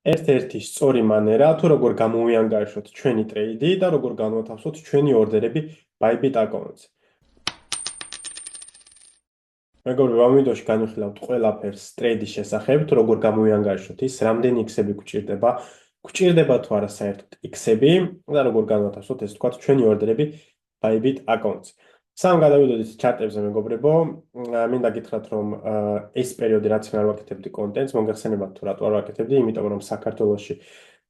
ერთ-ერთი სწორი მანერა, თუ როგორ გამოვიანგარიშოთ ჩვენი ტრეიდი და როგორ განვათავსოთ ჩვენი ორდერები Bybit აკაუნტზე. მეგობრებო, ამ ვიდეოში განვიხილავთ ყველაფერს ტრეიდის შესახებ, თუ როგორ გამოვიანგარიშოთ ის, რამდენი X-ები გვჭირდება, გვჭირდება თუ არა საერთოდ X-ები და როგორ განვათავსოთ ეს თქვათ ჩვენი ორდერები Bybit აკაუნტზე. სამ გადავიდოდით ჩარტებზე, მეგობრებო, მინდა გითხრათ, რომ ეს პერიოდი რაც მე არ ვაკეთებდი კონტენტს, მოგეხსენებათ თუ რატო არ ვაკეთებდი, იმიტომ რომ საქართველოში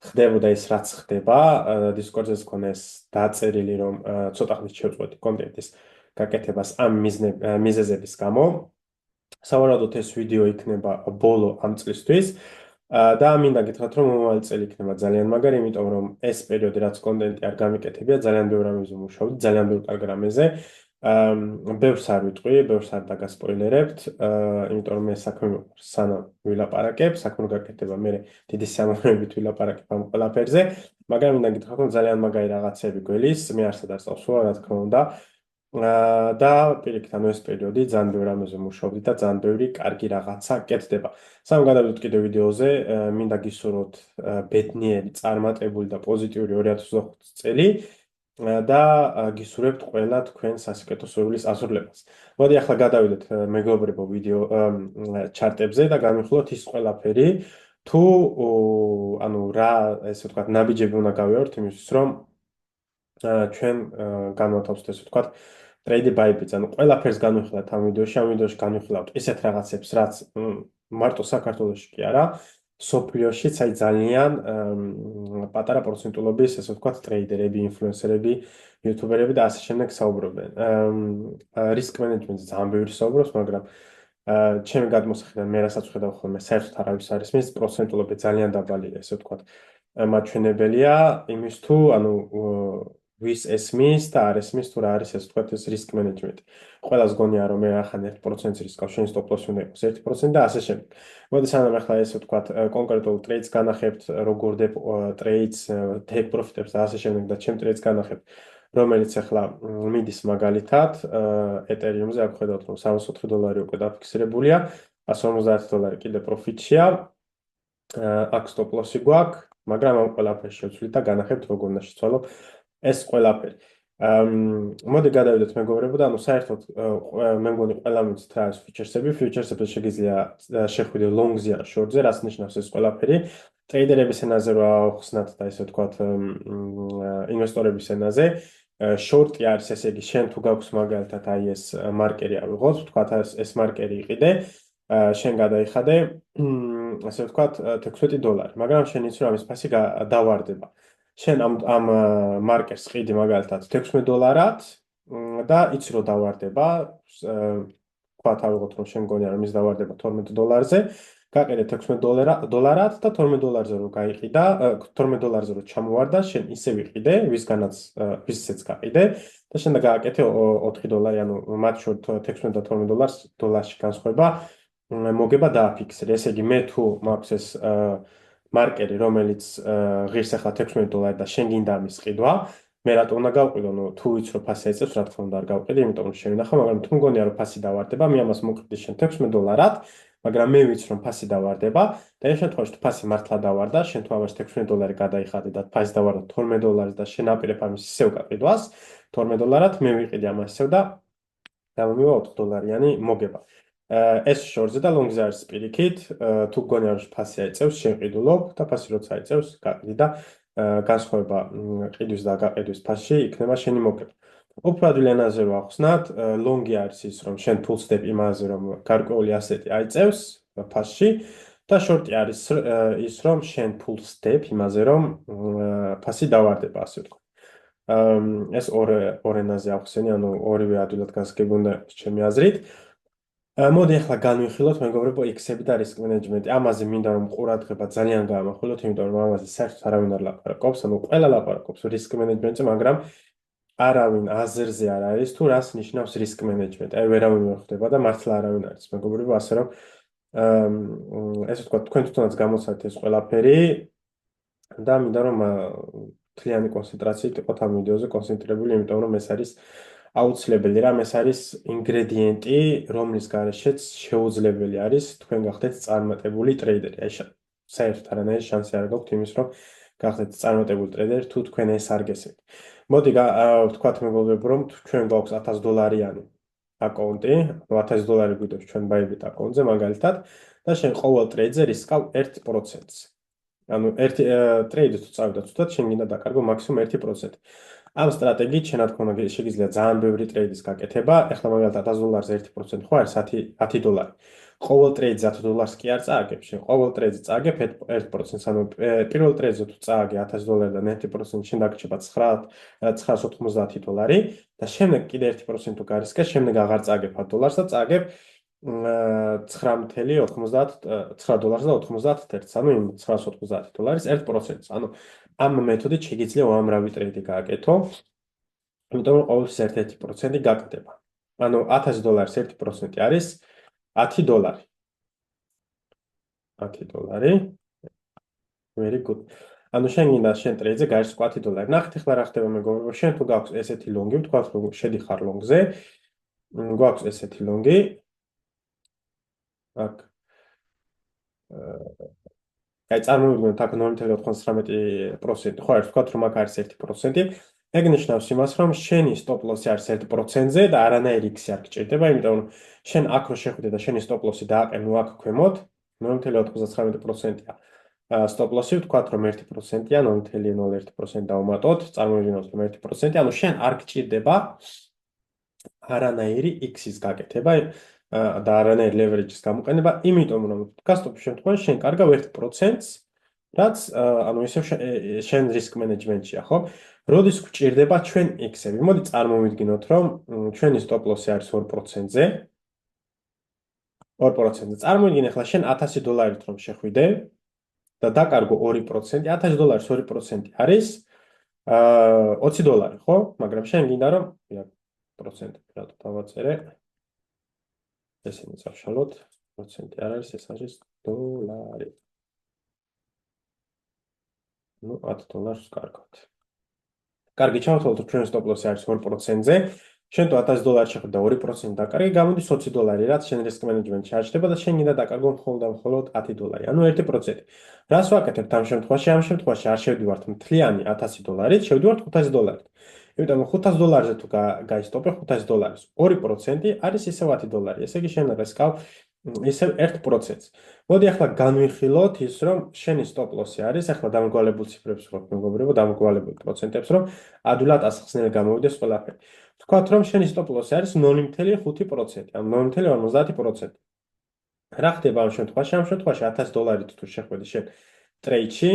ხდებოდა ის რაც ხდება, Discord-ზე მქონდა ეს დაწერილი, რომ ცოტა ხნით შევწყვეტი კონტენტის გაკეთებას ამ მიზეზების გამო. სავარაუდოდ ეს ვიდეო იქნება ბოლო ამ წლისთვის და მინდა გითხრათ, რომ მომავალ წელი იქნება ძალიან მაგარი, იმიტომ რომ ეს პერიოდი რაც კონტენტი არ გამიკეთებია, ძალიან ბევრ რამეზე ვმუშაობთ, ძალიან ბევრ კარგ რამეზე. ბევრს არ ვიტყვი, ბევრს არ დაგასპოილერებთ, იმიტომ რომ მე საქმე მიყვარს, სანამ ვილაპარაკებ, საქმე გაკეთება, მე დიდი სიამოვნებით ვილაპარაკებ ამ ყველაფერზე, მაგრამ მინდა გითხრათ, რომ ძალიან მაგარი რაღაცები გველის, მე არსად არ წავსვა, რა თქმა უნდა. და პირიქით, ანუ ეს პერიოდი ძალიან ბევრ რამეზე მუშაობდი და ძალიან ბევრი კარგი რაღაცა კეთდება. სამ გადავიდეთ კიდევ ვიდეოზე, მინდა გისურვოთ ბედნიერი, წარმატებული და პოზიტიური 2025 წელი და გისურვებთ ყველა თქვენ სასიკეთო სურვილის ასრულებას. მოდი ახლა გადავიდეთ მეგობრებო ვიდეო ჩარტებზე და განვიხილოთ ის ყველაფერი, თუ ანუ რა, ესე ვთქვათ, ნაბიჯები უნდა გავიაროთ იმისთვის, რომ ჩვენ განვათავსოთ, ესე ვთქვათ, ტრეიდი Bybit-ზე. ანუ ყველაფერს განვიხილავთ ამ ვიდეოში განვიხილავთ ისეთ რაღაცებს, რაც მარტო საქართველოში კი არა, სოფლიოშიც აი ძალიან პატარა პროცენტულობის, ესე ვთქვათ, ტრეიდერები, ინფლუენსერები, იუთუბერები და ასე შემდეგ საუბრობენ. რისკ მენეჯმენტზე ძალიან ბევრი საუბრობს, მაგრამ ჩემი გადმოსახედიდან მე რასაც ვხედავ ხოლმე, საერთოდ არავის არის მის პროცენტულობი ძალიან დაბალი, ესე ვთქვათ, მაჩვენებელია იმის თუ, ანუ ვის ესმის და არ ესმის თუ რა არის ეს თქვათ ეს რისკ მენეჯმენტი. ყველას გონია რომ მე ახლა 1% რისკავ, შენ სტოპ-ლოსი უნდა იყოს 1% და ასე შემდეგ. მოდი სანამ ახლა ესე ვთქვათ კონკრეტულ ტრეიდს განახებთ, როგორ ტრეიდს, take profit-ებს და ასე შემდეგ და ჩემ ტრეიდს განახებთ, რომელიც ახლა მიდის მაგალითად Ethereum-ზე აქ ხედავთ რომ $304 უკვე დაფიქსირებულია, $150 კიდე პროფიტშია. აქ სტოპ-ლოსი გვაქვს, მაგრამ ამ ყველაფერს შევცვლით და განახებთ როგორ უნდა შეცვალო ეს ყველაფერი. მოდი გადავიდეთ მეგობრებო და ანუ საერთოდ მე მგონი ყველა მიცით რა არის ფიუჩერსები. ფიუჩერსებზე შეგიძლია შეხვიდე long-ზე ან short-ზე, რაც ნიშნავს ეს ყველაფერი. ტრეიდერების ენაზე რა ხსნათ და ესე ვთქვათ ინვესტორების ენაზე. short-ი არის ესე იგი შენ თუ გაქვს მაგალითად აი ეს მარკერი ავიღოთ, ვთქვათ ეს მარკერი იყიდე, შენ გადაიხადე ასე ვთქვათ $16, მაგრამ შენ იცი რომ ამის ფასი დავარდება. შენ ამ მარკერს ყიდი მაგალითად $16 და იცი რომ დავარდება, ვთქვათ ავიღოთ რომ შენ გონია რომ ის დავარდება $12-ზე, გაყიდე $16 და $12-ზე რომ გაიყიდა, $12-ზე რომ ჩამოვარდა, შენ ისე ვიყიდე, ვისცეც გაყიდე და შენ გააკეთე $4, ანუ მათ შორის $16 და $12-ში განსხვავება მოგება დააფიქსირე. ესე იგი მე თუ მაქვს ეს მარკერი, რომელიც ღირს ახლა $16 და შენ გინდა ამის ყიდვა, მე რატო უნდა გავყიდო? ნუ თუ ვიცი რომ ფასი ეწევს, რა თქმა უნდა არ გავყიდე, იმიტომ რომ შევინახავ, მაგრამ თუ მგონია რომ ფასი დავარდება, მე ამას მოვყიდი შენ $16-ად, მაგრამ მე ვიცი რომ ფასი დავარდება და ეს შემთხვევაში თუ ფასი მართლა დავარდა, შენ თუ ამას $16 გადაიხადე და ფასი დავარდა $12 და შენ აპირებ ამის ისევ გაყიდვას $12-ად, მე ვიყიდე ამას ისევ და გამომივა $4-იანი მოგება. ეს short-ზე და long-ზე არის პირიქით, თუ გონია რომ ფასი აიწევს, შენ ყიდულობ და ფასი როცა აიწევს, გაყიდი და განსხვავება ყიდვის და გაყიდვის ფასში იქნება შენი მოგება. უფრო ადვილი ენაზე რო ახსნათ, long-ი არის ის, რომ შენ full step იმაზე, რომ გარკვეული ასეთი აიწევს ფასში და short-ი არის ის, რომ შენ full step იმაზე, რომ ფასი დავარდება, ასე ვთქვათ. ეს ორ ენაზე ახსენი, ანუ ორივე ადვილად გასაგები უნდა იყოს ჩემი აზრით. მოდი ახლა განვიხილოთ მეგობრებო X-ები და risk management-ი. ამაზე მინდა რომ ყურადღება ძალიან გაამახვილოთ, იმიტომ რომ ამაზე საერთოდ არავინ არ ლაპარაკობს, ანუ ყველა ლაპარაკობს risk management-ზე, მაგრამ არავინ აზრზე არ არის თუ რას ნიშნავს risk management. აი ვერავინ ვერ ხვდება და მართლა არავინ არის მეგობრებო, ასე რომ ესე ვთქვათ, თქვენ თვითონაც გამოცადეთ ეს ყველაფერი და მინდა რომ მთლიანი კონცენტრაციით იყოთ ამ ვიდეოზე კონცენტრირებული, იმიტომ რომ ეს არის აუცილებელი რამ, ეს არის ინგრედიენტი, რომლის გარეშეც შეუძლებელი არის თქვენ გახდეთ წარმატებული ტრეიდერი. აი საერთოდ არანაირი შანსი არ გაქვთ იმის, რომ გახდეთ წარმატებული ტრეიდერი, თუ თქვენ ეს არ გესმით. მოდი ვთქვათ მეგობრებო, რომ ჩვენ გვაქვს $1000 აკაუნტი, $1000 გვიდობს ჩვენ Bybit აკაუნტზე მაგალითად და შენ ყოველ ტრეიდზე რისკავ 1%-ს. ანუ ერთი ტრეიდი თუ წავიდა ცუდად, შენ გინდა დაკარგო მაქსიმუმ 1%. ამ სტრატეგიით შენ რა თქმა უნდა შეგიძლია ძალიან ბევრი ტრეიდის გაკეთება. ეხლა მაგალითად $1000-ზე 1% ხო არის $10. ყოველ ტრეიდზე $1000 კი არ წააგებ, შენ ყოველ ტრეიდზე წააგებ 1%-ს, ანუ პირველ ტრეიდზე თუ წააგე $1000-დან 1%, შენ დაგრჩება $990 და შემდეგ კიდე 1% თუ გარისკე, შემდეგ აღარ წააგებ $1000-ს და წააგებ $9.90, ანუ იმ $990-ს 1%. ანუ ამ მეთოდით შეგიძლია უამრავი ტრეიდი გააკეთო, იმიტომ რომ ყოველთვის 1% გაკეთება. ანუ $1000-ს 1% არის $10. $10. Very good. ანუ შენ გინდა შენ ტრეიდზე გაისკვა $10. ნახეთ ახლა რა ხდება მეგობრებო, შენ თუ გაქვს ესეთი ლონგი, ვთქვათ რომ შედიხარ ლონგზე, გვაქვს ესეთი ლონგი. აქ აი წარმოვიდგინოთ აქ 0.99%, ხო არის ვთქვათ რომ აქ არის 1%. ეგ ნიშნავს იმას, რომ შენი stop loss-ი არის 1%-ზე და არანაირი X-ი არ გჭირდება, იმიტომ რომ შენ აქ რო შეხვიდე და შენი stop loss-ი დააყენო აქ ქვემოთ, 0.99%-ია. stop loss-ი ვთქვათ რომ 1%-ია, 0.01% დავუმატოთ, წარმოვიდგინოთ რომ 1%, ანუ შენ არ გჭირდება არანაირი X-ის გაკეთება და არანაირი leverage-ის გამოყენება, იმიტომ რომ გასტოპის შემთხვევაში შენ კარგავ 1%-ს, რაც ანუ ისევ შენ risk management-ია, ხო? როდის გჭირდება ჩვენ X-ები? მოდი წარმოვიდგინოთ, რომ ჩვენი stop loss-ი არის 2%-ზე. 2%-ზე. წარმოვიდგინე ახლა შენ $1000-ით რომ შეხვიდე და დაკარგო 2%, $1000-ს 2% არის $20, ხო? მაგრამ შენ გინდა რომ პროცენტი რატო დავაწერე? ესენი წავშალოთ. პროცენტი არ არის, ეს არის დოლარი. ну $10 კარგად. კარგი, ჩავთვალოთ რომ ჩვენ stop loss-ი არის 2%-ზე. შენ თუ $1000 შეხვდა 2% დაკარგი, გამოდის $20, რაც შენ risk management-ში არ ჩდება და შენ გინდა დაკარგო მხოლოდ $10, ანუ 1%. რას ვაკეთებთ ამ შემთხვევაში? ამ შემთხვევაში არ შევდივართ მთლიანი $1000-ით, შევდივართ $500-ით. იმიტომ რომ $500-ზე თუ გაისტოპე $500-ს 2% არის ისევ $10. ესე იგი შენ რისკავ ისევ 1%-ს. მოდი ახლა განვიხილოთ ის რომ შენი stop loss-ი არის, ახლა დამრგვალებულ ციფრებს ვხოთ მეგობრებო, დამრგვალებულ პროცენტებს, რომ ადვილად ასახსნელი გამოვიდეს ყველაფერი. ვთქვათ რომ შენი stop loss-ი არის 0.5%, ანუ 0.50%. რა ხდება ამ შემთხვევაში? ამ შემთხვევაში $1000-ით თუ შეხვედი შენ ტრეიდში,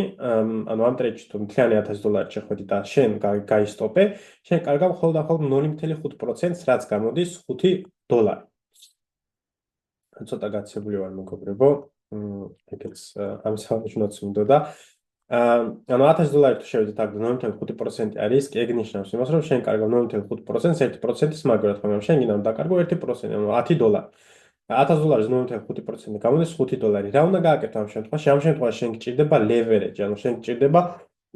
ანუ ამ ტრეიდში თუ მთლიანი $1000 შეხვედი და შენ გაისტოპე, შენ კარგავ მხოლოდ 0.5%-ს, რაც გამოდის $5. ცოტა გაცებული ვარ მეგობრებო, ეგეც ამის აღნიშნულაც მინდოდა. ანუ $1000 თუ შევიდეთ აქ 0.5% არის, ეგ ნიშნავს იმას, რომ შენ კარგავ 0.5%-ს 1%-ის მაგრად, მაგრამ შენ გინდა დაკარგო 1%, ანუ $10. $1000-ს 0.5% გამოდის $5. რა უნდა გააკეთო ამ შემთხვევაში? ამ შემთხვევაში შენ გჭირდება leverage, ანუ შენ გჭირდება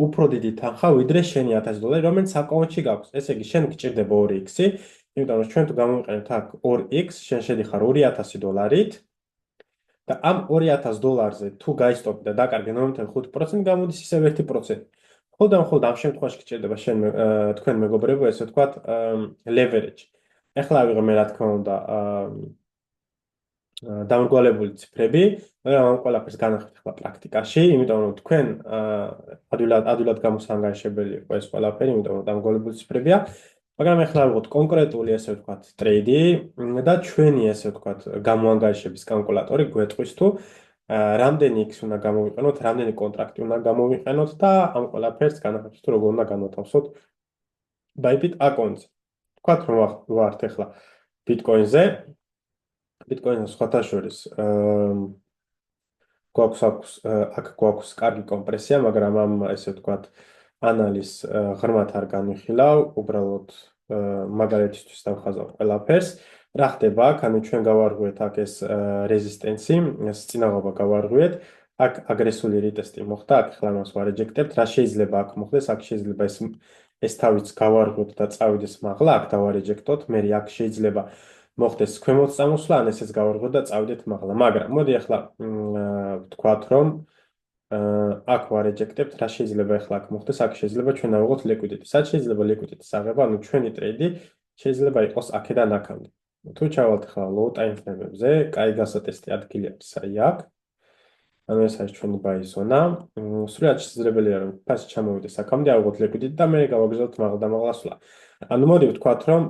უფრო დიდი თანხა, ვიდრე შენი $1000, რომელიც აკაუნტში გაქვს. ესე იგი, შენ გჭირდება 2x-ი, იმიტომ რომ ჩვენ თუ გამოვიყენებთ აქ 2x, შენ შედიხარ $2000-ით და ამ $2000-ზე თუ გაისტოპი და დაკარგე 0.5%, გამოდის ისევ 1%. მხოლოდ ამ შემთხვევაში გჭირდება შენ თქვენ მეგობრებო, ესე ვთქვათ, leverage. ეხლა ავიღე მე რა თქმა უნდა დამრგვალებული ციფრები, მაგრამ ამ ყველაფერს განახილეთ ახლა პრაქტიკაში, იმიტომ რომ თქვენ ადვილად გამოსანგარიშებელი იყო ეს ყველაფერი, იმიტომ რომ დამრგვალებული ციფრებია. მაგრამ ახლა ავიღოთ კონკრეტული ესე ვთქვათ ტრეიდი და ჩვენი ესე ვთქვათ გამოანგარიშების კალკულატორი გვეტყვის თუ რამდენი X უნდა გამოვიყენოთ, რამდენი კონტრაქტი უნდა გამოვიყენოთ და ამ ყველაფერს განახილეთ თუ როგორ უნდა განვათავსოთ Bybit აკაუნტზე. ვთქვათ რომ ვართ ახლა Bitcoin-ზე. Bitcoin-ზე სხვათა შორის გვაქვს კარგი კომპრესია, მაგრამ ამ ესე ვთქვათ ანალიზს ღრმად არ განვიხილავ, უბრალოდ მაგალითისთვის დავხაზავ ყველაფერს. რა ხდება აქ? ანუ ჩვენ გავარღვიეთ აქ ეს რეზისტენსი, ეს წინაღობა გავარღვიეთ. აქ აგრესიული რეტესტი მოხდა, აქ ხლა მას ვარეჯექტებთ. რა შეიძლება აქ მოხდეს? აქ შეიძლება ეს თავიც გავარღვიოთ და წავიდეს მაღლა, აქ დავარეჯექტოთ. მე აქ შეიძლება მოხდეს ქვემოთ წამოსვლა, ან ესეც გავარღვიოთ და წავიდეთ მაღლა. მაგრამ მოდი ახლა ვთქვათ რომ აქ ვარ ეჯექტებთ, რა შეიძლება ახლა აქ მოხდეს, აქ შეიძლება ჩვენ ავიღოთ liquidity. სად შეიძლება liquidity აღება? ანუ ჩვენი ტრეიდი შეიძლება იყოს აქედან აქამდე. თუ ჩავალთ ახლა low time frame-ებზე, კაი გასატესტი ადგილი არის აი აქ. ანუ ეს არის ჩვენი buy zone. სრულად შესაძლებელია რომ ფასი ჩამოვიდეს აქამდე, ავიღოთ liquidity და მე გავაგზავნოთ მაღლა სვლა. ანუ მოდი ვთქვათ რომ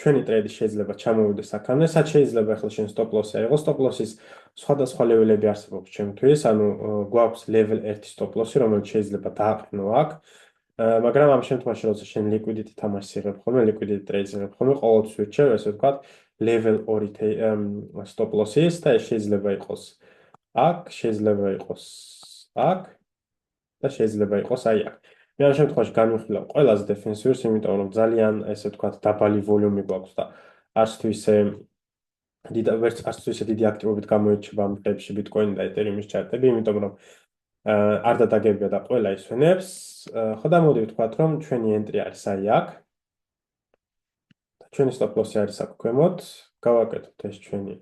ჩვენი ტრეიდი შეიძლება ჩამოვიდეს აქამდე, სად შეიძლება ახლა შენ stop loss-ი აიღოს, stop loss-ის სხვადასხვა ლეველები არსებობს ჩემთვის, ანუ გვაქვს level 1 stop loss-ი, რომელიც შეიძლება დააყენო აქ. მაგრამ ამ შემთხვევაში, როცა შენ liquidity თამაშს იღებ ხოლმე, liquidity trades იღებ ხოლმე, ყოველთვის ვირჩევ, ესე ვთქვათ, level 2 stop loss-ის და ეს შეიძლება იყოს აქ, შეიძლება იყოს აქ და შეიძლება იყოს აი აქ. მე ამ შემთხვევაში განვიხილავ ყველაზე დეფენსიურს, იმიტომ რომ ძალიან ესე ვთქვათ დაბალი ვოლიუმი გვაქვს და არც თუ ისე არც თუ ისე დიდი აქტივობით გამოირჩევა ამ დღეებში ბიტკოინი და ეთერიუმის ჩარტები, იმიტომ რომ არ დადაგებია და ყველა ისვენებს. ხო და მოდი ვთქვათ რომ ჩვენი entry არის აი აქ. და ჩვენი stop loss-ი არის აქ ქვემოთ. გავაკეთოთ ეს ჩვენი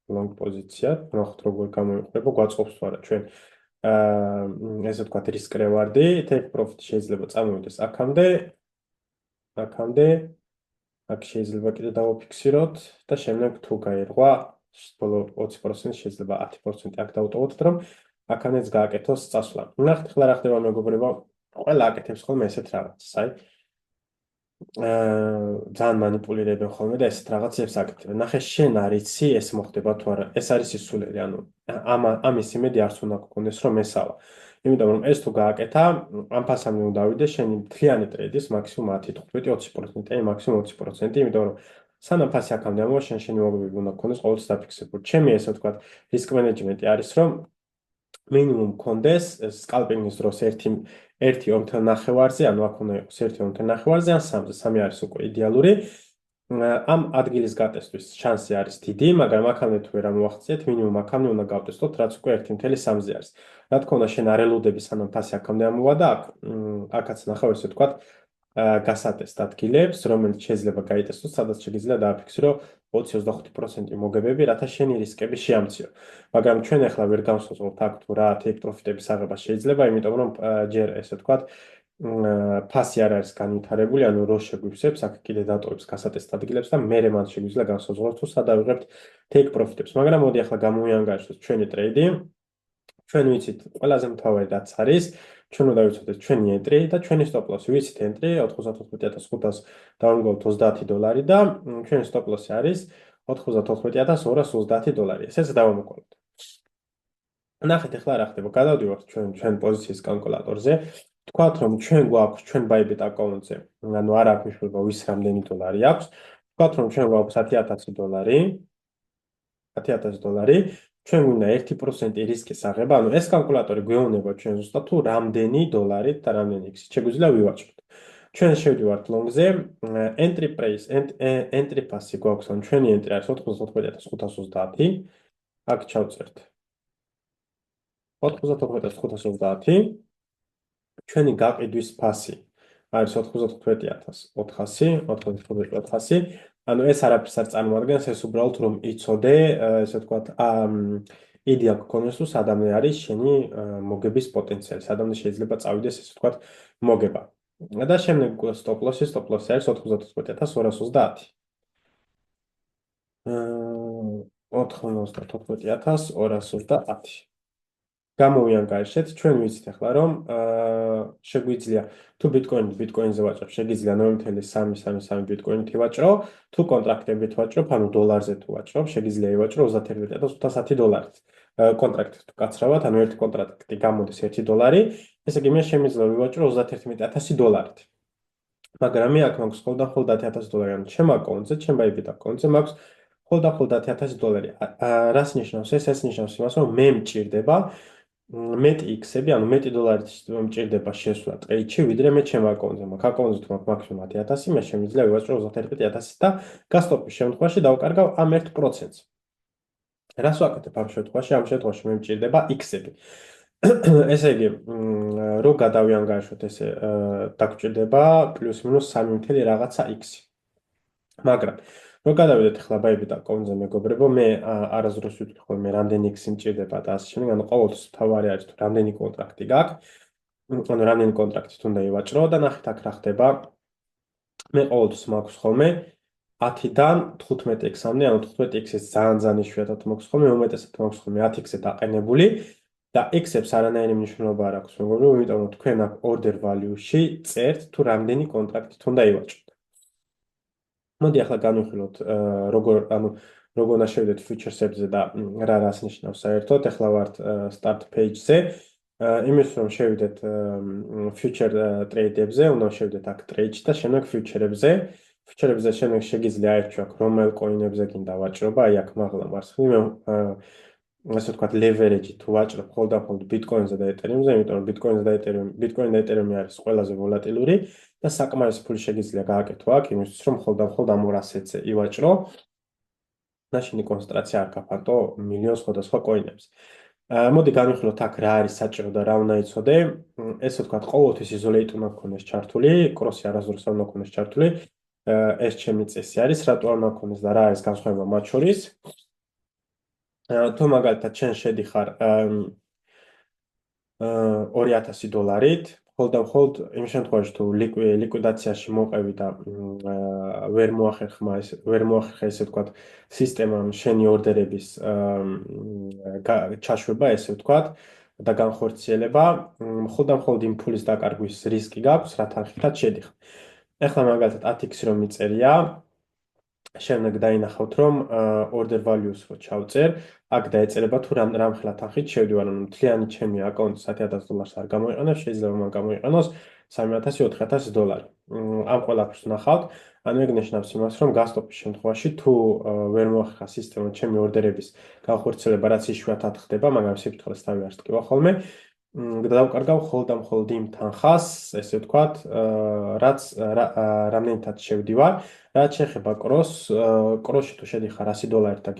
long პოზიცია, ნახოთ როგორ გამოიყურება, გვაწყობს თუ არა ჩვენ ესე ვთქვათ risk reward-ი, take profit შეიძლება წამოვიდეს აქამდე, აქ შეიძლება კიდე დავაფიქსიროთ და შემდეგ თუ გაირღვა ბოლო 20% შეიძლება 10% აქ დავუტოვოთ, რომ აქანეც გააკეთოს წასვლა. ნახეთ ახლა რა ხდება მეგობრებო, ყველა აკეთებს ხოლმე ესეთ რაღაცას, აი ძალიან манипуლირებენ ხოლმე და ესეთ რაღაცებს აკეთებენ. ნახე შენ არიცი ეს მოხდება თუ არა, ეს არის სისულელი, ანუ ამის იმედი არც უნდა გქონდეს რომ ესავა. იმიტომ რომ ეს თუ გააკეთა, ამ ფასამდე უნდა ავიდე შენი მთლიანი ტრეიდის მაქსიმუმ 10-15-20%, აი მაქსიმუმ 20%, იმიტომ რომ სანამ ფასი აქამდე ამოვა, შენი მოგებები უნდა გქონდეს ყოველთვის დაფიქსირებული. ჩემი ესე ვთქვათ, risk management-ი არის რომ მინიმუმ კონდეს სკალპინგის დროს 1.5-ზე, ანუ აქ უნდა იყოს 1.5-ზე ან 3-ზე, 3 არის უკვე იდეალური. ამ ადგილის გატესტვის შანსი არის დიდი, მაგრამ აქამდე თუ ვერ ამოახციეთ, მინიმუმ აქამდე უნდა გავტესტოთ, რაც უკვე 1.3-ზე არის. რა თქმა უნდა, შენ არ ელოდები სანამ ფასი აქამდე ამოვა და აქაც ნახავ ესე ვთქვათ, გასატესტ ადგილებს, რომელიც შეიძლება გაიტესტოს, სადაც შეიძლება დააფიქსირო 20-25% მოგებები, რათა შენი რისკები შეამციო. მაგრამ ჩვენ ახლა ვერ გავსაზღვრავთ აქ თუ რა take profit-ების აღება შეიძლება, იმიტომ რომ ჯერ ესე ვთქვათ, ფასი არ არის განვითარებული, ანუ რო შეგვივსებს, აქ კიდე დატოვებს გასატესტ ადგილებს და მერე მან შეგვიძლია განსაზღვრავთ თუ სად ავიღებთ take profit-ებს. მაგრამ მოდი ახლა გამოვიანგარიშოთ ჩვენი ტრეიდი. ჩვენ ვიცით ყველაზე მთავარი რაც არის, ჩვენ უნდა ვიცოდეთ ჩვენი entry და ჩვენი stop loss-ი. ვიცით entry 94,500 დავამგლოთ $30 და ჩვენი stop loss-ი არის 94,230 ესეც დავამოკლოთ. ნახეთ ახლა რა ხდება. გადავდივართ ჩვენ პოზიციის კალკულატორზე. თქვათ რომ ჩვენ გვაქვს ჩვენ Bybit account-ზე, ანუ არ აქვს მნიშვნელობა ვის რამდენი დოლარი აქვს. თქვათ რომ ჩვენ გვაქვს $10,000, $10,000 ჩვენ გვინდა 1% რისკის აღება, ანუ ეს კალკულატორი გვეუბნება ჩვენ ზუსტად თუ რამდენი დოლარით და რამდენი X-ით შეგვიძლია ვივაჭროთ. ჩვენ შევდივართ long-ზე, entry price, entry pass-ი გვაქვს, ანუ ჩვენი entry არის 94,530. აქ ჩავწერთ 94,530. ჩვენი გაყიდვის ფასი არის 95,400. ანუ ეს არაფერს არ წარმოადგენს, ეს უბრალოდ რომ იცოდე, ესე ვთქვათ, იდეა გქონდეს თუ სადამდე არის შენი მოგების პოტენციალი, სადამდე შეიძლება წავიდეს, ესე ვთქვათ, მოგება. და შემდეგ stop loss-ი არის 94,230. 94,230. გამოვიანგარიშეთ, ჩვენ ვიცით ახლა რომ შეგვიძლია თუ ბიტკოინზე ვაჭრობ, შეგიძლია 0.333 ბიტკოინით ვაჭრო, თუ კონტრაქტებით ვაჭრობ, ანუ დოლარზე თუ ვაჭრობ, შეგიძლია ივაჭრო $31,530. კონტრაქტი თუ კაცრავად, ანუ ერთი კონტრაქტი გამოდის $1, ესე იგი მე შემიძლია ვივაჭრო $31,000. მაგრამ მე აქ მაქვს მხოლოდ $10,000, ანუ ჩემ აკაუნტზე, ჩემ Bybit აკაუნტზე მაქვს მხოლოდ $10,000. რას ნიშნავს ეს? ეს ნიშნავს იმას, რომ მე მჭირდება მეტი X-ები, ანუ მეტი დოლარით მჭირდება შესვლა ტრეიდში, ვიდრე მე ჩემ აკაუნტზე მაქვს. აკაუნტზე თუ მაქვს მაქსიმუმ 10,000, მე შემიძლია ვივაჭრო 35,000 და გასტოპის შემთხვევაში დავკარგავ ამ 1%-ს. რას ვაკეთებ ამ შემთხვევაში? ამ შემთხვევაში მე მჭირდება X-ები. ესე იგი, რო გადავიანგარიშოთ ესე დაგჭირდება პლუს მინუს 3 რაღაცა X. მაგრამ რო გადავიდეთ ახლა ბაიბი და კონზე მეგობრებო, მე არასდროს ვიტყვი ხოლმე რამდენი X მჭირდება და ასე შემდეგ, ანუ ყოველთვის თავარი არის თუ რამდენი კონტრაქტი გაქვს, ანუ რამდენი კონტრაქტით უნდა ივაჭრო და ნახეთ აქ რა ხდება. მე ყოველთვის მაქვს ხოლმე 10-დან 15X-მდე, ანუ 15X-ს ძალიან იშვიათად მაქვს ხოლმე, უმეტესად მაქვს ხოლმე 10X-ზე დაყენებული და X-ებს არანაირი მნიშვნელობა არ აქვს მეგობრებო, იმიტომ რომ თქვენ აქ order value-ში წერთ თუ რამდენი კონტრაქტით უნდა ივაჭროთ. მოდი ახლა განვიხილოთ როგორ უნდა შევიდეთ futures-ებზე და რა რას ნიშნავს საერთოდ. ახლა ვართ start page-ზე. იმის რომ შევიდეთ future trade-ებზე, უნდა შევიდეთ აქ trade-ში და შემდეგ future-ებზე. Future-ებზე შემდეგ შეგიძლია აირჩიოთ რომელ coin-ებზე გინდა ვაჭრობა, აი აქ მაღლა მარცხნივ მე ასე ვთქვათ leverage-ი თუ ვაჭრობ მხოლოდ Bitcoin-ზე და Ethereum-ზე, იმიტომ რომ Bitcoin-ზე და Bitcoin და Ethereum არის ყველაზე ვოლატილური და საკმარისი ფული შეგიძლია გააკეთო აქ, იმისთვის რომ მხოლოდ ამ ორ ასეთზე ივაჭრო. მაშინ კონცენტრაცია არ გაფართო მილიონ სხვადასხვა coin-ებზე. მოდი განვიხილოთ აქ რა არის საჭირო და რა უნდა იცოდე. ესე ვთქვათ, ყოველთვის isolate უნდა გქონდეს ჩართული, cross-ი არასდროს არ უნდა გქონდეს ჩართული. ეს ჩემი წესი არის, რატო არ უნდა გქონდეს და რა არის განსხვავება მათ შორის. თუ მაგალითად ჩვენ შედიხარ $2000-ით, მხოლოდ იმ შემთხვევაში თუ ლიკვიდაციაში მოყევი და ვერ მოახერხა ესე ვთქვათ სისტემამ შენი ორდერების ჩაშვება ესე ვთქვათ და განხორციელება, მხოლოდ იმ ფულის დაკარგვის რისკი გაქვს, რა თანხითაც შედიხარ. ახლა მაგალითად 10x რომ მიწერია, შემდეგ დაინახავთ რომ order values რო ჩავწერ, აქ დაეწერება თუ რამ ხელა თანხით შევდივარ, ანუ მთლიანი ჩემი აკაუნტი $10,000 არ გამოიყენებს, შეიძლება მან გამოიყენოს $3,000-4,000. ამ ყველაფერს ნახავთ, ანუ ეგ ნიშნავს იმას, რომ გასტოპის შემთხვევაში თუ ვერ მოახერხა სისტემა ჩემი ორდერების განხორციელება, რაც იშვიათად ხდება, მაგრამ სიფრთხილეს თავი არ სტკივა ხოლმე, დავკარგავ მხოლოდ იმ თანხას, ესე ვთქვათ, რაც რამდენითაც შევდივარ. რაც შეეხება კროსში თუ შედიხარ $100 და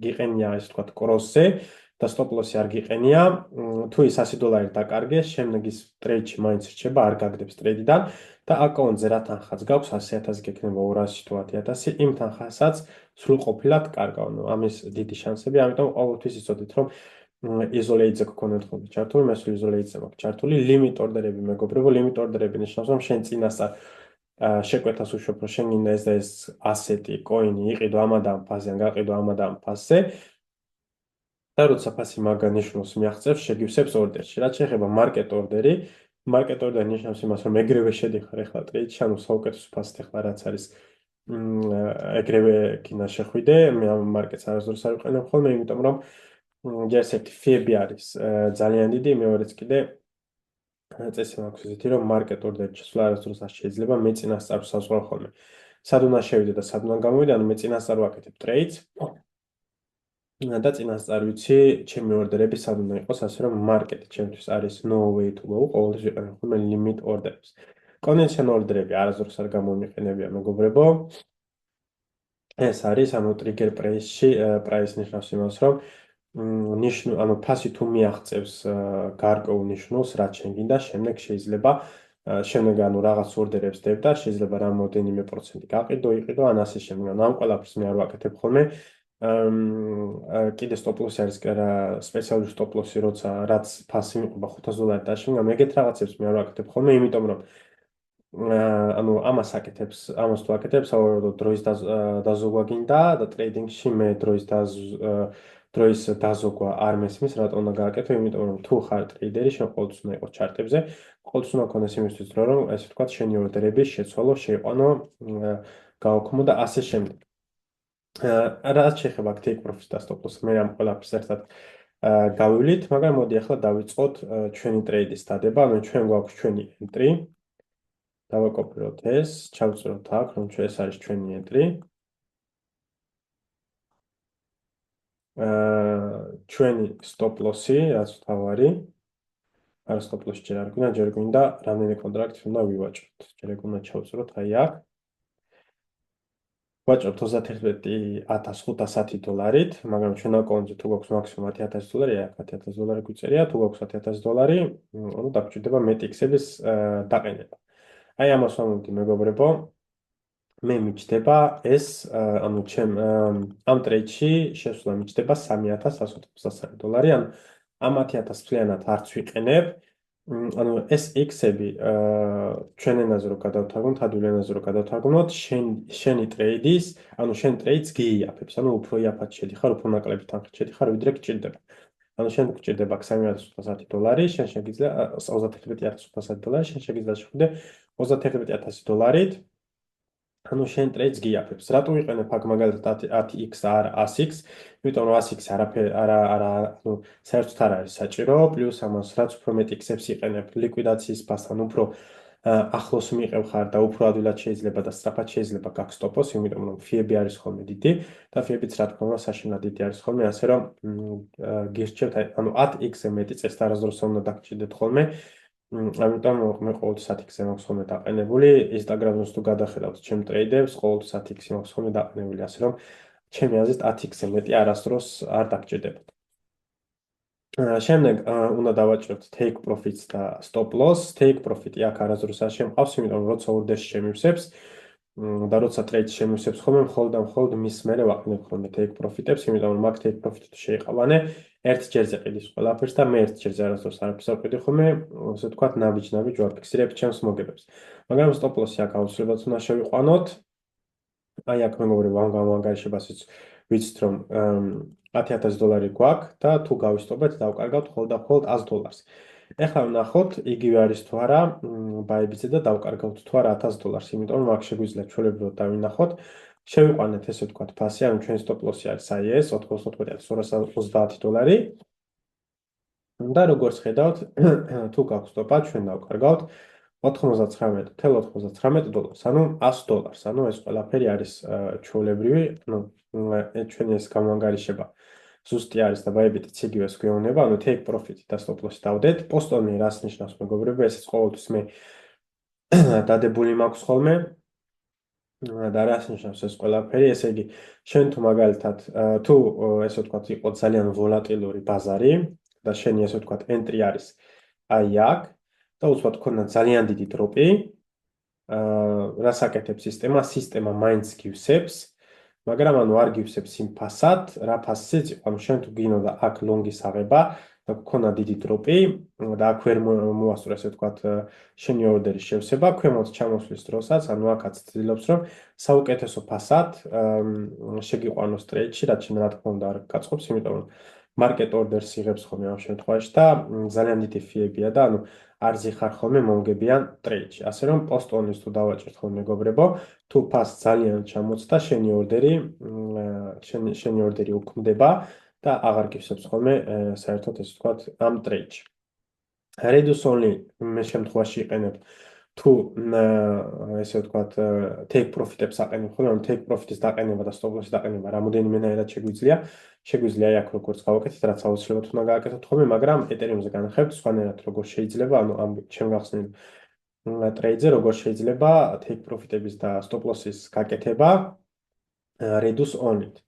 გიყენია ესე ვთქვათ კროსზე და stop loss-ი არ გიყენია, თუ ის $100 დაკარგეს, შემდეგ ის ტრეიდში მაინც რჩება, არ გაგდებს ტრეიდიდან და აკაუნტზე რა თანხაც გაქვს 100,000 გექნება 200 თუ 10,000, იმ თანხასაც სრულყოფილად კარგავ. ამის დიდი შანსები, ამიტომ ყოველთვის იცოდეთ რომ isolate-ზე გქონდეთ ხოლმე ჩართული, მე სულ isolate-ზე მაქვს ჩართული limit order-ები მეგობრებო, limit order-ები ნიშნავს რომ შენ წინასწარ შეკვეთას უშვებ, რომ შენ გინდა ეს და ეს ასეთი, coin-ი იყიდო ამა და ამ ფაზზე, ან გაყიდო ამა და ამ ფაზზე. და როცა ფასი მაგან ნიშნულს მიაღწევს, შეგივსებს ორდერში. რაც შეეხება market order-ი, market order ნიშნავს იმას, რომ ეგრევე შედიხარ ახლა ტრეიდში, ანუ საუკეთესო ფასით ახლა რაც არის, ეგრევე გინდა შეხვიდე. მე ამ მარკეტს არასდროს არ ვიყენებ ხოლმე, იმიტომ რომ ჯერ ერთი ფიები არის ძალიან დიდი, მეორეც კიდე წესი მაქვს ისეთი, რომ market order-ში შესვლა არასდროს არ შეიძლება, მე წინასწარ საზღვრავ ხოლმე. სად უნდა შევიდე და სად უნდა გამოვიდე, ანუ მე წინასწარ ვაკეთებ ტრეიდს და წინასწარ ვიცი ჩემი ორდერები სად უნდა იყოს, ასე რომ market ჩემთვის არის no way to go, ყოველთვის ვიყენებ ხოლმე limit order-ებს. Condition order-ები არასდროს არ გამომიყენებია მეგობრებო. ეს არის ანუ trigger price-ში, price ნიშნავს იმას, რომ ანუ ფასი თუ მიაღწევს გარკვეულ ნიშნულს, რაც შენ გინდა, შემდეგ შეიძლება შემდეგ ანუ რაღაც ორდერებს დებ და შეიძლება რამოდენიმე პროცენტი გაყიდო, იყიდო, ან ასე შემდეგ. ანუ ამ ყველაფერს მე არ ვაკეთებ ხოლმე. კიდე stop loss არის სპეციალური stop loss-ი, რაც ფასი მიყვება $500 და შემდეგ, ანუ ეგეთ რაღაცებს მე არ ვაკეთებ ხოლმე, იმიტომ რომ ანუ ამას თუ აკეთებს, საერთოდ დროის დაზოგვა გინდა და ტრეიდინგში მე დროის დაზოგვა არ მესმის, რატომ უნდა გააკეთო, იმიტომ რომ თუ ხარ ტრეიდერი, შენ ყოველთვის უნდა იყოს ჩარტებზე, ყოველთვის უნდა გქონდეს იმისთვის დრო, რომ ესე ვთქვათ, შენი ორდერები შეცვალო, შეიყვანო, გაოქმო და ასე შემდეგ. რაც შეეხება take profit და stop loss, მე ამ ყველაფერს ერთად გავივლით, მაგრამ მოდი ახლა დავიწყოთ ჩვენი ტრეიდის დადება, ანუ ჩვენ გვაქვს ჩვენი entry. დავაკოპიროთ ეს, ჩავწეროთ აქ, რომ ეს არის ჩვენი entry. ჩვენი stop loss-ი, რაც თავარი. არა stop loss-ი ჯერ არ გვინდა, ჯერ გვინდა რამდენი კონტრაქტი უნდა ვივაჭროთ. ჯერ ეგ უნდა ჩავწეროთ აი აქ. ვაჭრობთ $31,510-ით, მაგრამ ჩვენ აკაუნტზე თუ გვაქვს მაქსიმუმ $10,000, აქ $10,000 გვიწერია, თუ გვაქვს $10,000, ანუ დაგჭირდება მეტ X-ების დაყენება. აი ამას ვამოვიდი მეგობრებო. მე მიჩდება ეს, ანუ ამ ტრეიდში შესვლა მიჩდება $3,193. ანუ ამ 10,000 თვლიანად არც ვიყენებ. ანუ ეს X-ები ჩვენ ენაზე რო გადავთარგმნოთ, ადვილი ენაზე რო გადავთარგმნოთ, შენი ტრეიდის, ანუ შენ ტრეიდს გიიაფებს, ანუ უფრო იაფად შედიხარ, უფრო ნაკლები თანხით შედიხარ, ვიდრე გჭირდება. ანუ შენ გჭირდება $3,500, შენ შეგიძლია $31,500, შენ შეგიძლია შეხვიდე $31,000. ანუ შენ ტრეიდს გიაფებს. რატო ვიყენებ აქ მაგალითად 10x და არა 100x? იმიტომ რომ 100x არაფერ ანუ საერთოდ არ არის საჭირო, პლუს ამას რაც უფრო მეტი x-ებს იყენებ ლიკვიდაციის ფასთან უფრო ახლოს მიყევ ხარ და უფრო ადვილად შეიძლება და სწრაფად შეიძლება გაგსტოპოს, იმიტომ რომ ფიები არის ხოლმე დიდი და ფიებიც რა თქმა უნდა საშინლად დიდი არის ხოლმე, ასე რომ გირჩევთ, ანუ 10x-ზე მეტი წეს და არასდროს უნდა დაგჭირდეთ ხოლმე. ამიტომ მე ყოველთვის 10x-ზე მაქვს ხოლმე დაყენებული. Instagram-ს თუ გადახედავთ ჩემ ტრეიდებს, ყოველთვის 10x-ი მაქვს ხოლმე დაყენებული, ასე რომ ჩემი აზრით 10x-ზე მეტი არასდროს არ დაგჭირდებათ. შემდეგ უნდა დავაჭიროთ take profits და stop loss. Take profit-ი აქ არასდროს არ შემყავს, იმიტომ რომ როცა order-ში შემივსებს და როცა ტრეიდს შემივსებს ხოლმე, მხოლოდ მის მერე ვაყენებ ხოლმე take profit-ებს, იმიტომ რომ მაგ take profit-ი თუ შეიყავანე, ერთ ჯერზე ყიდის ყველაფერს და მე ერთ ჯერზე არასდროს არაფერს არ ვყიდი ხოლმე, ასე ვთქვათ, ნაბიჯ-ნაბიჯ ვაფიქსირებ ჩემს მოგებებს. მაგრამ stop loss-ი აქ აუცილებლად უნდა შევიყვანოთ. აი აქ მეგობრებო, ამ ანგარიშებასაც ვიცით რომ $10,000 გვაქვს და თუ გავისტობეთ, დავკარგავთ მხოლოდ $100. ეხლა ვნახოთ, იგივე არის თუ არა ბაებიზე და დავკარგავთ თუ არა $1,000, იმიტომ რომ აქ შეგვიძლია ჩვეულებრივად დავინახოთ. შევიყვანეთ ესე ვთქვათ ფასი, ანუ ჩვენ stop loss-ი არის აი ეს $94,230 და როგორც ხედავთ, თუ გაქვს stop-ა, ჩვენ დავკარგავთ $99.99, ანუ $100. ანუ ეს ყველაფერი არის ჩვეულებრივი, ანუ ჩვენი ეს გამანგარიშება ზუსტი არის და ბაებითიც იგივეს გვეუბნება, ანუ take profit და stop loss დავდეთ. პოსტონი რას ნიშნავს მეგობრებო? ესეც ყოველთვის მე დადებული მაქვს ხოლმე და რას ნიშნავს ეს ყველაფერი? ესე იგი, შენ თუ მაგალითად თუ ესე ვთქვათ, იყო ძალიან ვოლატილური ბაზარი და შენი ესე ვთქვათ entry არის აი აქ და უცბად ქონდა ძალიან დიდი დროპი, რას აკეთებს სისტემა? სისტემა მაინც გივსებს, მაგრამ ანუ არ გივსებს იმ ფასად, რა ფასიც იყო. ანუ შენ თუ გინოდა აქ ლონგის აღება და გქონდა დიდი დროპი და აქ ვერ მოასწრო ესე ვთქვათ შენი ორდერის შევსება, ქვემოთ ჩამოსვლის დროსაც, ანუ აქაც ცდილობს რომ საუკეთესო ფასად შეგიყვანოს ტრეიდში, რაც შენ რა თქმა უნდა არ გაწყობს, იმიტომ რომ market orders იღებს ხოლმე ამ შემთხვევაში და ძალიან დიდი ფიებია და ანუ არ ზიხარ ხოლმე მომგებიან ტრეიდში. ასე რომ პოსტონის თუ დავაჭერთ ხოლმე მეგობრებო, თუ ფას ძალიან ჩამოწდა, შენი ორდერი უქმდება და აღარ გივსებს ხოლმე საერთოდ ესე ვთქვათ ამ ტრეიდში. Reduce only მე შემთხვევაში იყენებ თუ ესე ვთქვათ take profit-ებს აყენებ ხოლმე, ანუ take profit-ის დაყენება და stop loss-ის დაყენება რამოდენიმენაირად შეგვიძლია. შეგვიძლია აი აქ როგორც გავაკეთეთ, რაც აუცილებლად უნდა გააკეთოთ ხოლმე, მაგრამ Ethereum-ზე განახებთ სხვანაირად როგორ შეიძლება, ანუ ამ ჩემ გახსნილ ტრეიდზე როგორ შეიძლება take profit-ების და stop loss-ის გაკეთება reduce only-ით.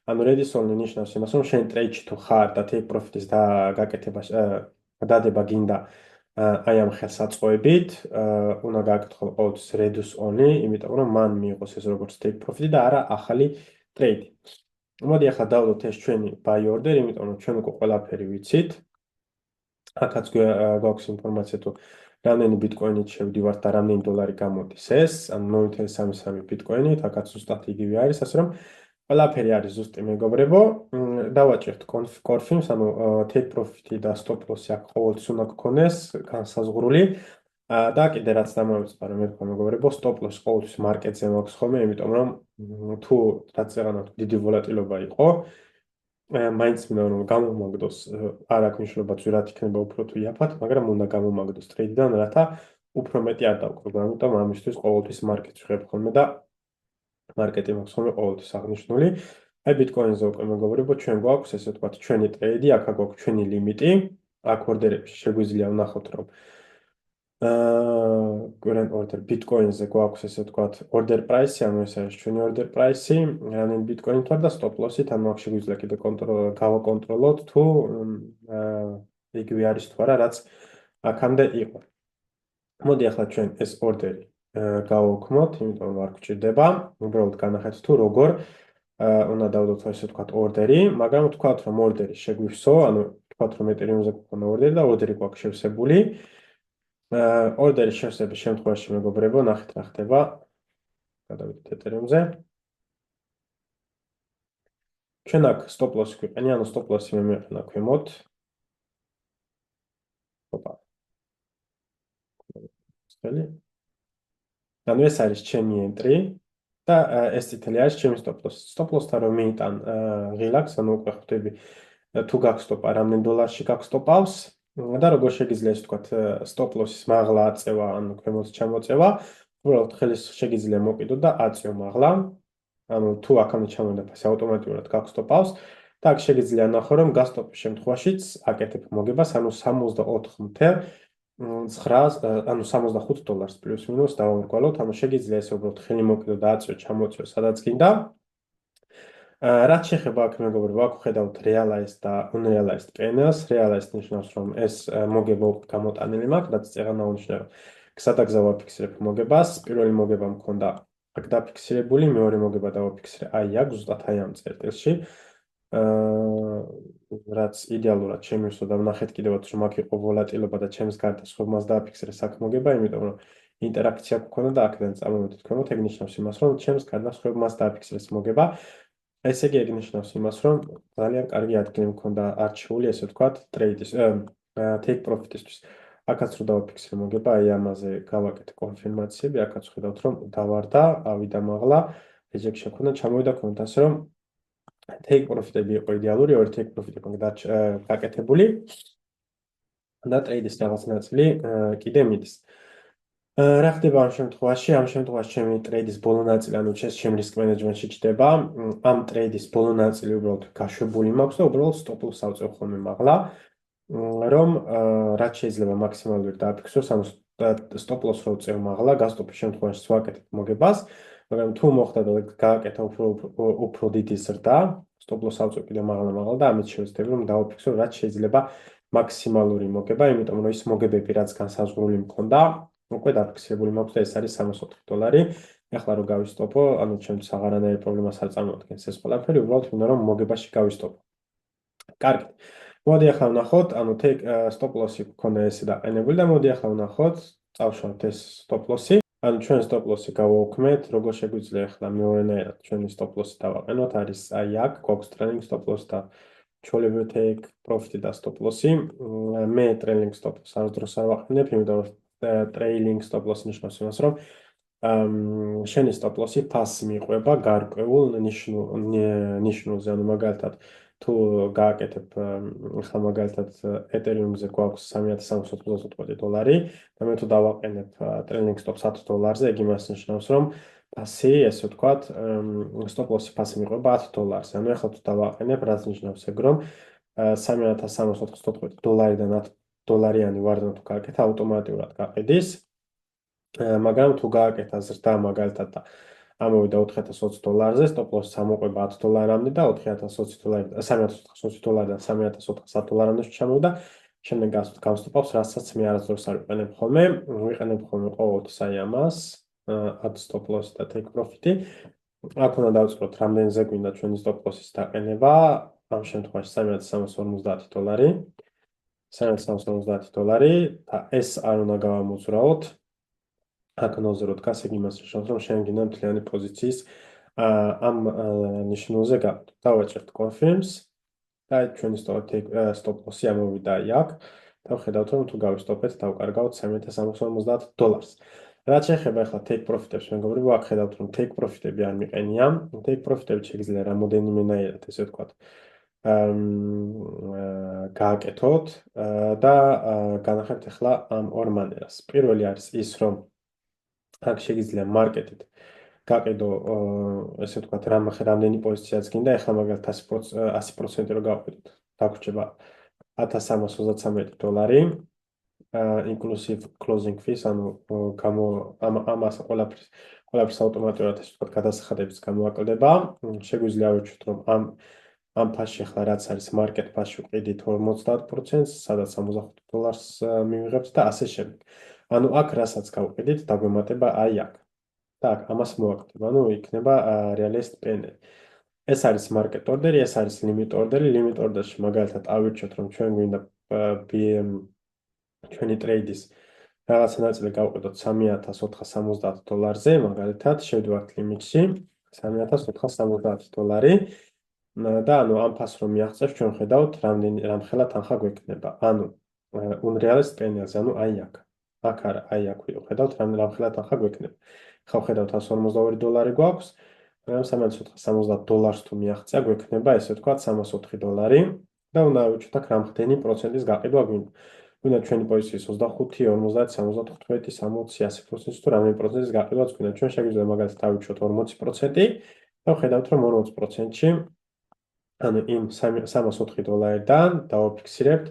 ანუ reduce only ნიშნავს იმას, რომ შენ ტრეიდში თუ ხარ და take profit-ის და გაკეთება დადება გინდა აი ამ ხელსაწყოებით, უნდა გააკეთო ყოველთვის reduce only, იმიტომ რომ მან მიიღოს ეს როგორც take profit და არა ახალი ტრეიდი. მოდი ახლა დავდოთ ეს ჩვენი buy order, იმიტომ რომ ჩვენ უკვე ყველაფერი ვიცით. აქაც გვაქვს ინფორმაცია თუ რამდენი ბიტკოინით შევდივართ და რამდენი დოლარი გამოდის ეს, ანუ 0.33 ბიტკოინით, აქაც ზუსტად იგივე არის, ასე რომ ყველაფერი არის ზუსტი მეგობრებო. დავაჭერთ confirms, ანუ take profit-ი და stop loss-ი აქ ყოველთვის უნდა გქონდეს განსაზღვრული. და კიდე რაც დამოვიწყდა რომ მეთქვა მეგობრებო, stop loss ყოველთვის მარკეტზე მაქვს ხოლმე, იმიტომ რომ თუ რაც ეღანათ დიდი ვოლატილობა იყო, მაინც მინდა რომ გამომაგდოს, არ აქვს მნიშვნელობა ძვირად იქნება უფრო თუ იაფად, მაგრამ უნდა გამომაგდოს ტრეიდიდან, რათა უფრო მეტი არ დავკარგო. ამიტომ ამისთვის ყოველთვის მარკეტს ვიღებ ხოლმე და მარკეტი მაქვს ხოლმე ყოველთვის აღნიშნული. აი ბიტკოინზე უკვე მეგობრებო, ჩვენ გვაქვს ესე ვთქვათ ჩვენი ტრეიდი, აქ გვაქვს ჩვენი ლიმიტი, აქ ორდერებში შეგვიძლია ვნახოთ რომ current order ბიტკოინზე გვაქვს ესე ვთქვათ order price-ი, ანუ ეს არის ჩვენი order price-ი, რამდენი ბიტკოინით ვარ და stop loss-ით, ანუ აქ შეგვიძლია კიდე გავაკონტროლოთ თუ იგივე არის თუ არა, რაც აქამდე იყო. მოდი ახლა ჩვენ ეს ორდერი გავაუქმოთ, იმიტომ რომ არ გვჭირდება. უბრალოდ განახეთ თუ როგორ უნდა დავდოთ ესე ვთქვათ ორდერი, მაგრამ ვთქვათ რომ ორდერი შეგვივსო, ანუ ვთქვათ რომ ეთერიუმზე გვქონდა ორდერი და ორდერი გვაქვს შევსებული. ორდერის შევსების შემთხვევაში მეგობრებო, ნახეთ რა ხდება. გადავიდეთ ეთერიუმზე. ჩვენ აქ stop loss გვიყენია, ანუ stop loss-ი მე მიყენა ქვემოთ. ოპა. ხელი. ანუ ეს არის ჩემი entry და ეს წითელი არის ჩემი stop loss. Stop loss-თან რომ მიიტან relax, ანუ უკვე ხვდები თუ გაქვს stop-ა, რამდენ დოლარში გაქვს stop-ავს და როგორ შეგიძლია ეს ვთქვათ stop loss-ის მაღლა აწევა, ანუ ქვემოთ ჩამოწევა, უბრალოდ ხელის შეგიძლია მოკიდო და აწიო მაღლა. ანუ თუ აქამდე ჩამოვიდა ფასი ავტომატურად გაქვს stop-ავს და აქ შეგიძლია ნახო რომ გასტოპის შემთხვევაშიც აკეთებ მოგებას, ანუ 64.9 ანუ $65 პლუს მინუს დავამრგვალოთ, ანუ შეგიძლია ესე უბრალოდ ხელი მოკიდო და აწიო, ჩამოწიო სადაც გინდა. რაც შეეხება აქ მეგობრებო, აქ ვხედავთ realized და unrealized PNL-ს. realized ნიშნავს რომ ეს მოგება გამოტანილი მაქვს, რაც წეღანა უნიშნავს. გზადაგზა ვაფიქსირებ მოგებას. პირველი მოგება მქონდა აქ დაფიქსირებული, მეორე მოგება დავაფიქსირე აი აქ ზუსტად აი ამ წერტილში. რაც იდეალურად შემივსო და ვნახეთ კიდევაც რომ აქ იყო ვოლატილობა და ჩემს გარდა სხვებმაც დააფიქსირე აქ მოგება, იმიტომ რომ ინტერაქცია გქონდა და აქედან წამოვიდეთ ქვემოთ, ეგ ნიშნავს იმას, რომ ჩემს გარდა სხვებმაც დააფიქსირეს მოგება. ესე იგი ეგ ნიშნავს იმას, რომ ძალიან კარგი ადგილი მქონდა არჩეული, ესე ვთქვათ, ტრეიდის, take profit-ისთვის. აქაც რო დავაფიქსირე მოგება, აი ამაზე გავაკეთე კონფირმაციები, აქაც ხედავთ, რომ დავარდა, ავიდა მაღლა, reject შექონდა, ჩამოვიდა ქვემოთ, ასე რომ take profit-ები იყო იდეალური, ორი take profit-ი მქონდა გაკეთებული და ტრეიდის რაღაც ნაწილი კიდე მიდის. რა ხდება ამ შემთხვევაში? ამ შემთხვევაში ჩემი ტრეიდის ბოლო ნაწილი, ანუ ჩემი risk management-ში ჩდება. ამ ტრეიდის ბოლო ნაწილი უბრალოდ გაშვებული მაქვს და უბრალოდ stop loss ავწევ ხოლმე მაღლა, რომ რაც შეიძლება მაქსიმალურად დააფიქსოს, ანუ stop loss რო ვწევ მაღლა, გასტოპის შემთხვევაში ვაკეთებ მოგებას, მაგრამ თუ მოხდა და გააკეთა უფრო დიდი ზრდა, stop loss ავწევ კიდე მაღლა და ამით შევეცდები რომ დავაფიქსო რაც შეიძლება მაქსიმალური მოგება, იმიტომ რომ ის მოგებები რაც განსაზღვრული მქონდა უკვე დაფიქსირებული მაქვს და ეს არის $64. ეხლა რო გავისტოპო, ანუ ჩემთვის აღარანაირი პრობლემას არ წარმოადგენს ეს ყველაფერი, უბრალოდ მინდა რომ მოგებაში გავისტოპო. კარგი. მოდი ახლა ვნახოთ, ანუ stop loss-ი გქონდა ესე დაყენებული და მოდი ახლა ვნახოთ, წავშალოთ ეს stop loss-ი. ანუ ჩვენ stop loss-ი გავაუქმეთ, როგორ შეგვიძლია ახლა მეორენაირად ჩვენი stop loss-ი დავაყენოთ, არის აი აქ, გვაქვს trailing stop loss და ჩვეულებრივ take profit და stop loss-ი. მე trailing stop loss არ დროს არ ვაყენებ, იმიტომ რომ trailing stop loss ნიშნავს იმას, რომ შენი stop loss-ი ფასი მიყვება გარკვეულ ნიშნულზე, ანუ მაგალითად თუ გააკეთებ ახლა მაგალითად ეთერიუმზე გვაქვს $3,395 და მე თუ დავაყენებ trailing stop $100-ზე, ეგ იმას ნიშნავს, რომ ფასი, ესე ვთქვათ, stop loss-ი ფასი მიყვება $10-ზე. ანუ ახლა თუ დავაყენებ, რაც ნიშნავს ეგ, რომ $3,395-დან $10 ვარდნა თუ გააკეთა, ავტომატურად გაყიდის. მაგრამ თუ გააკეთა ზრდა მაგალითად და ამოვიდა $4,020-ზე, stop loss ამოყვება $10-მდე და $3,420-დან $3,410-მდე ჩამოვიდა. შემდეგ გავსტოპავს, რასაც მე არასდროს არ ვიყენებ ხოლმე. ვიყენებ ხოლმე ყოველთვის აი ამას, add stop loss და take profit-ი. აქ უნდა დავწეროთ, რამდენზე გვინდა ჩვენი stop loss-ის დაყენება. ამ შემთხვევაში $3,350. $3,350 და ეს არ უნდა გავამოძრავოთ. აქ ნოზე რო დგას, ეგ იმას ნიშნავს, რომ შენ გინდა მთლიანი პოზიციის ამ ნიშნულზე გავდო. დავაჭერთ confirms და ჩვენი stop loss-ი ამოვიდა აი აქ. და ვხედავთ, რომ თუ გავისტოპეთ, დავკარგავთ $3,350. რაც შეეხება ახლა take profit-ებს, მეგობრებო, აქ ხედავთ, რომ take profit-ები არ მიყენია. take profit-ები შეგიძლია რამოდენიმენაირად, ესე ვთქვათ, გააკეთოთ და განახებთ ახლა ამ ორ მანერას. პირველი არის ის, რომ აქ შეგიძლია მარკეტით გაყიდო, ესე ვთქვათ, რამდენი პოზიციაც გინდა, ახლა მაგალითად 100% რო გავყიდოთ, დაგვრჩება $1,333, inclusive closing fees, ანუ ამას ყველაფერს ავტომატურად ესე ვთქვათ, გადასახადებიც გამოაკლდება. შეგვიძლია ავირჩიოთ, რომ ამ ფასში ახლა რაც არის market ფასში ვყიდით 50%-ს, სადაც $65 მივიღებთ და ასე შემდეგ. ანუ აქ რასაც გავყიდით, დაგვემატება აი აქ. და აქ ამას მოვაკეთებ, ანუ იქნება realist panel. ეს არის market order-ი, ეს არის limit order-ი. Limit order-ში მაგალითად ავირჩიოთ, რომ ჩვენ გვინდა ჩვენი ტრეიდის რაღაცა ნაწილი გავყიდოთ $3,470-ზე, მაგალითად, შევდივართ limit-ში, $3,470. და ანუ ამ ფასს რომ მიაღწევს, ჩვენ ხედავთ, რამხელა თანხა გვექნება. ანუ unrealist panel-ზე, ანუ აი აქ. აქ არა, აი აქ ვხედავთ, რამხელა თანხა გვექნება. ხა ვხედავთ $142 გვაქვს, $3,470 თუ მიაღწია, გვექნება ესე ვთქვათ $304 და უნდა ავიჩვენოთ აქ რამდენი პროცენტის გაყიდვა გვინდა. გვინდა ჩვენი პოზიციის 25, 50, 75, 60, 100% თუ რამდენი პროცენტის გაყიდვაც გვინდა. ჩვენ შეგვიძლია მაგალითად ავიჩვენოთ 40% და ვხედავთ, რომ 40%-ში ანუ იმ $304-დან დავაფიქსირებთ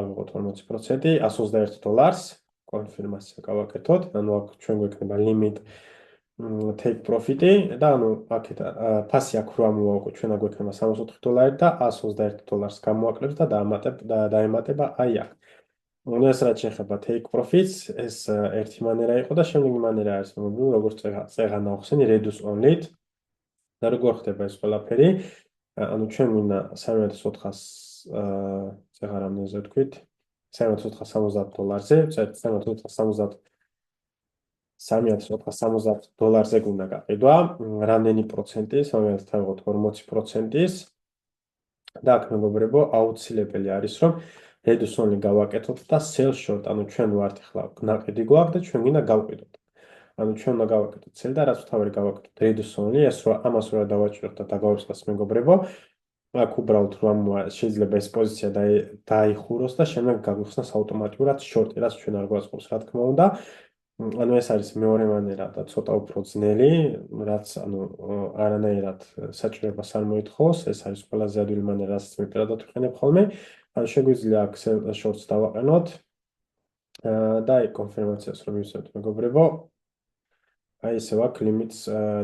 ავიღოთ 40%, $121 კონფირმაცია გავაკეთოთ, ანუ აქ ჩვენ გვექნება limit take profit-ი და ანუ აქეთ ფასი აქ რო ამოვაუყოთ, ჩვენ აგვექნება $304 და $121 გამოვაკლებს და დაემატება აი აქ. ანუ ეს რაც შეეხება take profits, ეს ერთი მანერა იყო და შემდეგი მანერა არის, როგორც წეღან ახსენი reduce only-ით და როგორ ხდება ეს ყველაფერი? ანუ ჩვენ მინდა 3400 წეღა რამდენზე ვთქვით? $3,470-ზე, $3,470-ზე გვინდა გაყიდვა, რამდენი პროცენტის, მაგალითად ავიღოთ 40%-ის და აქ მეგობრებო, აუცილებელი არის, რომ reduce only გავაკეთოთ და sell short, ანუ ჩვენ ვართ ახლა ნაყიდი გვაქვს და ჩვენ გინდა გავყიდოთ. ანუ ჩვენ უნდა გავაკეთოთ sell და რაც თავი გავაკეთოთ reduce only, ეს რო ამას რა დავაჭიროთ და დაგავიწყდეს მეგობრებო, აქ უბრალოდ რომ შეიძლება ეს პოზიცია დაიხუროს და შემდეგ გაგვიხსნას ავტომატურად short-ი, რაც ჩვენ არ გვაწყობს, რა თქმა უნდა. ანუ ეს არის მეორე მანერა და ცოტა უფრო ძნელი, რაც ანუ არანაირად საჭიროებას არ მოითხოვს, ეს არის ყველაზე ადვილი მანერა, რასაც მე პირადად ვიყენებ ხოლმე. ანუ შეგვიძლია აქ shorts დავაყენოთ და აი კონფირმაციას რომ მივსვათ მეგობრებო, აი ესე აქ limits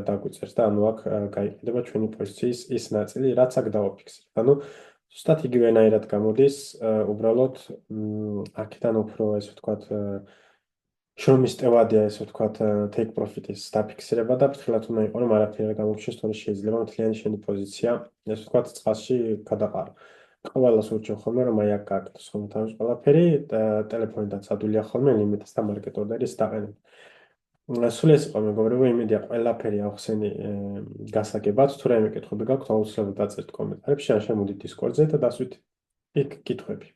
დაგვიწერს და ანუ აქ გაიყიდება ჩვენი პოზიციის ის ნაწილი, რაც აქ დავაფიქსირეთ. ანუ ზუსტად იგივენაირად გამოდის, უბრალოდ აქედან უფრო ესე ვთქვათ შრომის ტევადია ესე ვთქვათ take profit-ის დაფიქსირება და ფრთხილად უნდა იყო რომ არაფერი არ გამოგჩნდეს, თორე შეიძლება მთლიანი შენი პოზიცია ესე ვთქვათ წყალში გადაყარო. ყველას ურჩევ ხოლმე რომ აი აქ გააკეთოს ხოლმე თავის ყველაფერი და ტელეფონიდან წადულია ხოლმე limit-ს და market order-ის დაყენება. სულ ეს იყო მეგობრებო, იმედია ყველაფერი ახსენი გასაგებად, თუ რაიმე კითხვები გაქვთ, აუცილებლად დაწერთ კომენტარებში, ან შემოდით Discord-ზე და დასვით იქ კითხვები.